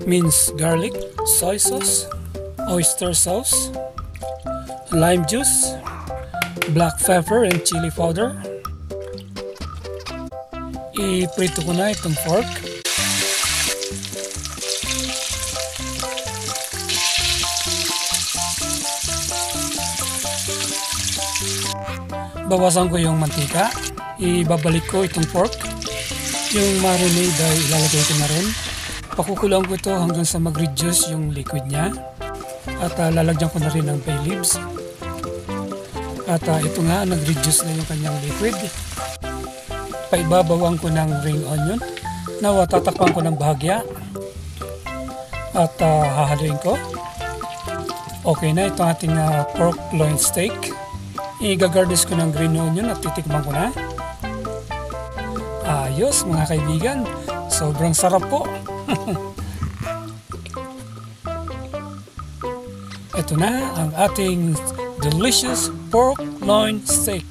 minced garlic, soy sauce, oyster sauce, lime juice, black pepper and chili powder. Iprito ko na itong pork. Bawasan ko yung mantika. Ibabalik ko itong pork. Yung marinade ay ilalagay ko na rin. Pakukulang ko ito hanggang sa mag-reduce yung liquid niya. At lalagyan ko na rin ng bay leaves. At ito nga, nag-reduce na yung kanyang liquid. Paibabawang ko ng ring onion. Now, tatakpan ko ng bahagya. At hahaluin ko. Okay na, ito ating pork loin steak. I-garnish ko ng green onion at titikman ko na. Ayos mga kaibigan, sobrang sarap po. Ito na ang ating delicious pork loin steak.